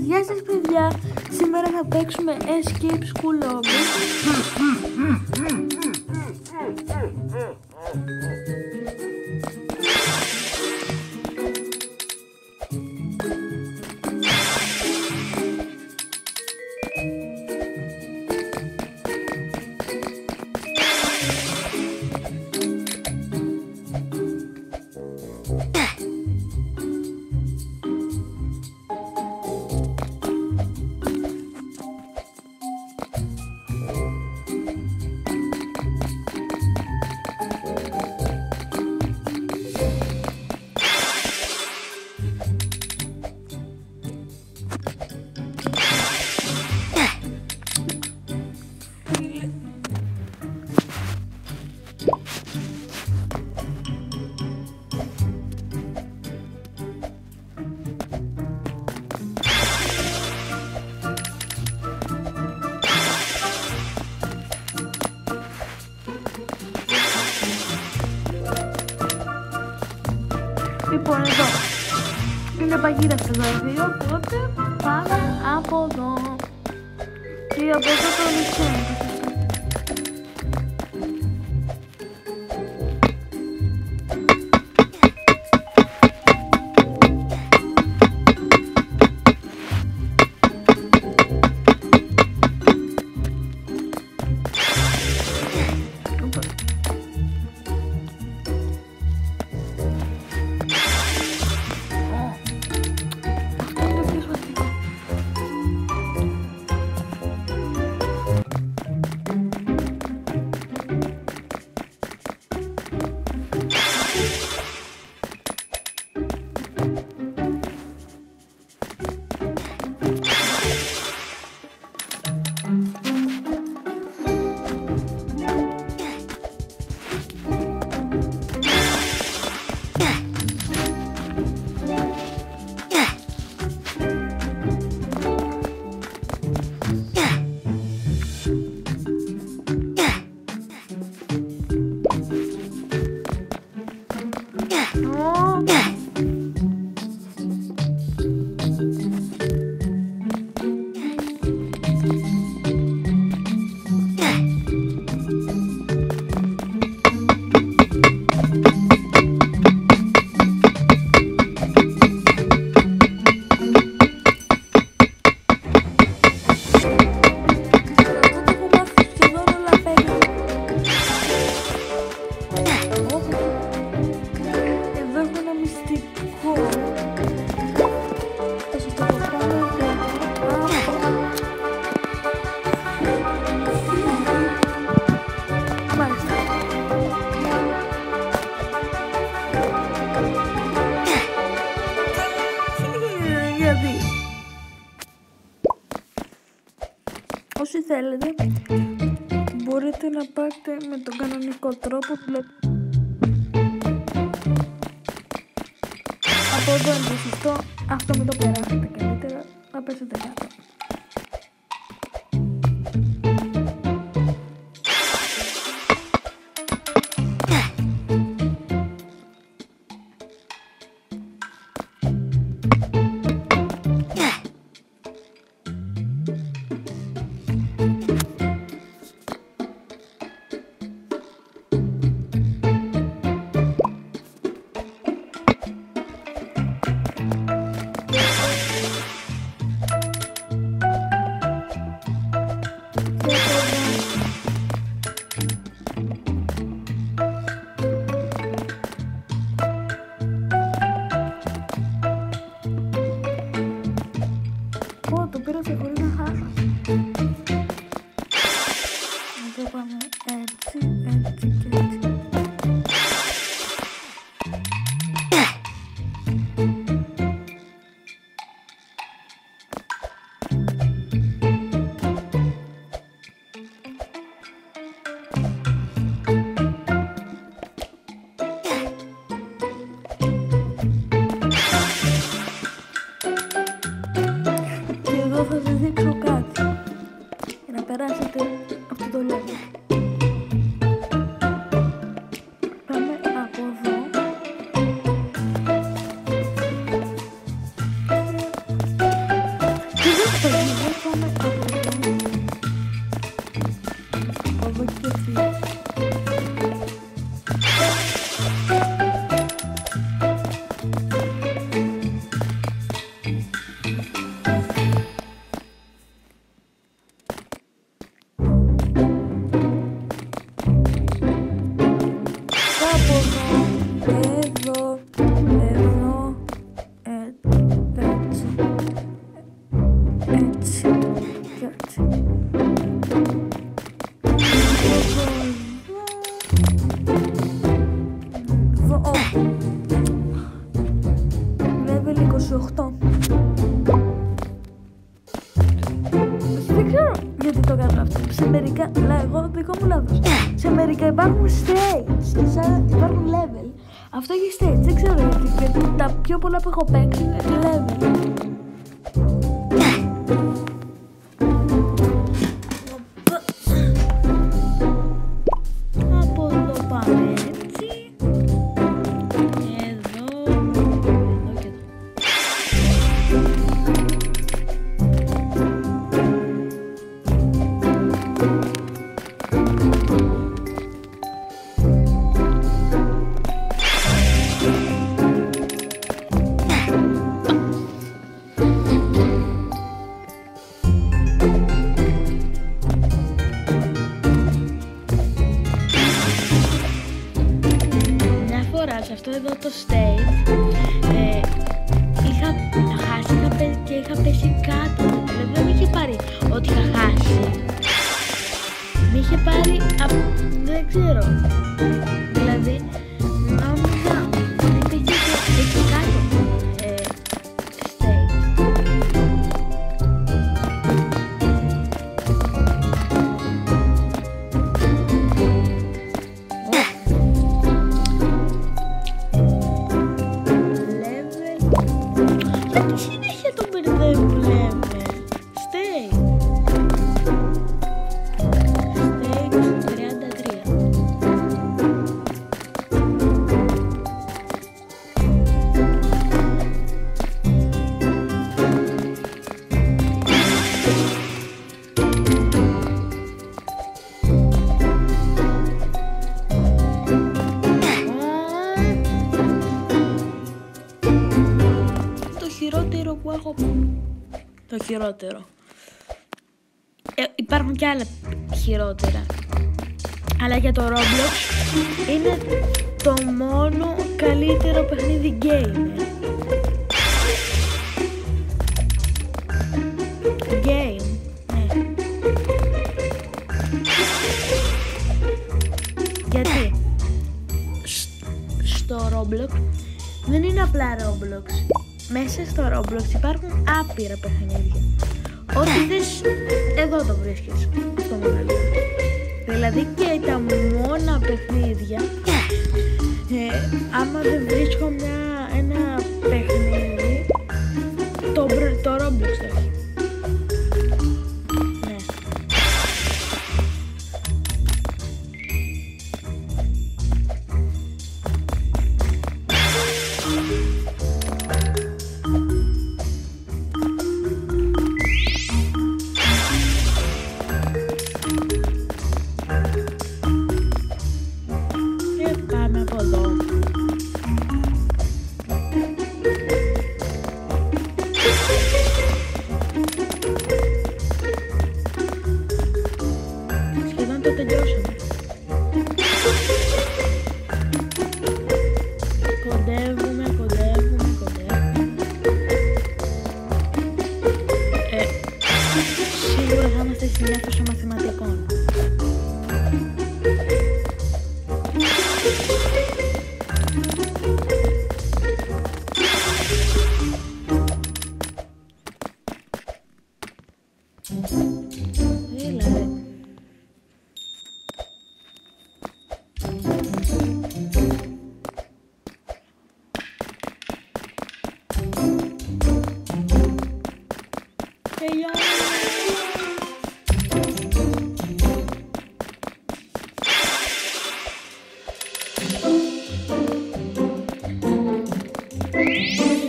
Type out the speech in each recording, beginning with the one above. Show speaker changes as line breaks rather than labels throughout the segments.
Γεια σας παιδιά, σήμερα θα παίξουμε Escape School Lobby. Λοιπόν, εδώ είναι παγίδα στο γραφείο, οπότε πάμε από εδώ και από εδώ το λυκείο. Όσοι θέλετε μπορείτε να πάτε με τον κανονικό τρόπο. Από εδώ είναι το σωστό, αυτό με το περάσετε καλύτερα, να πέσετε κάτω. σε μερικά, εγώ δικό μου λάθος. Σε μερικά υπάρχουν stage, σε άλλα υπάρχουν level. Αυτό έχει stage, δεν ξέρω γιατί τα πιο πολλά που έχω παίξει είναι level. Από εδώ πάμε έτσι. Εδώ και εδώ. Σε αυτό εδώ το stage είχα χάσει και είχα πέσει κάτω. Δηλαδή δεν με είχε πάρει ότι είχα χάσει. Με είχε πάρει δεν ξέρω. Δηλαδή νόμιζα ότι υπήρχε εκεί κάτω stage. Γιατί συνέχεια τον μπερδεύουν, λέμε. Stage 33. Χειρότερο που έχω. Το χειρότερο. Υπάρχουν και άλλα χειρότερα. Αλλά για το Roblox είναι το μόνο καλύτερο παιχνίδι gamer. Game. Ναι. Γιατί στο Roblox δεν είναι απλά Roblox. Μέσα στο Roblox υπάρχουν άπειρα παιχνίδια. Ό,τι θες εδώ το βρίσκεις στο μοναδικό. Δηλαδή και τα μόνα παιχνίδια, άμα δεν βρίσκω ένα παιχνίδι, το Roblox το έχει. Ναι. Πάμε από εδώ. Σχεδόν το τελειώσαμε. Κοντεύουμε. Σίγουρα θα είμαστε στην αίθουσα μαθηματικών. Έλα ρε.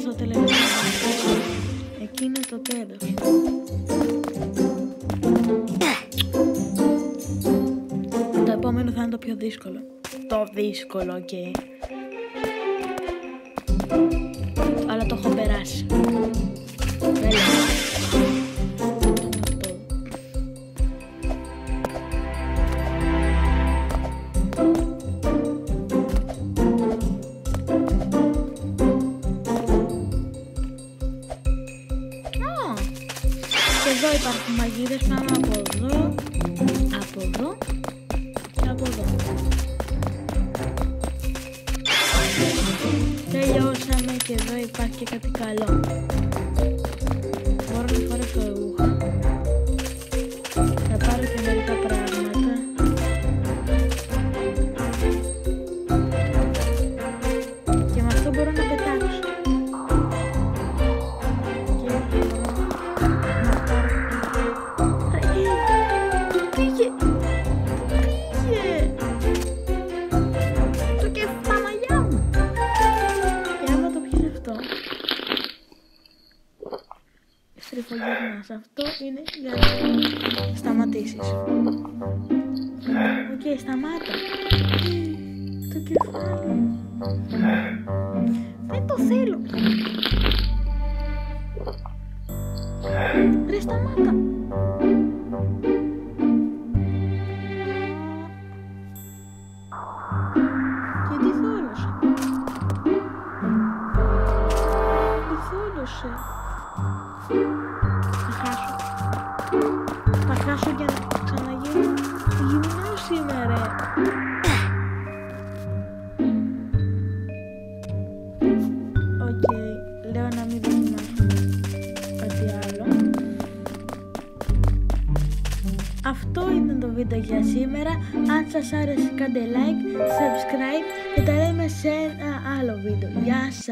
Στο τελευταίο. Εκεί είναι το τέλος. Το επόμενο θα είναι το πιο δύσκολο. Το δύσκολο, οκ. Αλλά το έχω περάσει. Εδώ υπάρχουν μαγείδες, πάμε από εδώ, και από εδώ. Τελειώσαμε και εδώ υπάρχει και κάτι καλό. Μπορώ να φορέσω ρούχα. Θα πάρω και μερικά στριφογυρνάς. Αυτό είναι για να σταματήσεις. Οκ, σταμάτα. Το κεφάλι. Δεν το θέλω. Ρε, σταμάτα. Γιατί θόλωσε. Τι θόλωσε. Θα χάσω για να ξαναγίνω γυμνός σήμερα. Οκ, λέω να μην δοκιμάσουμε κάτι άλλο. Αυτό ήταν το βίντεο για σήμερα. Αν σας άρεσε κάντε like, subscribe και τα λέμε σε ένα άλλο βίντεο. Γεια σας.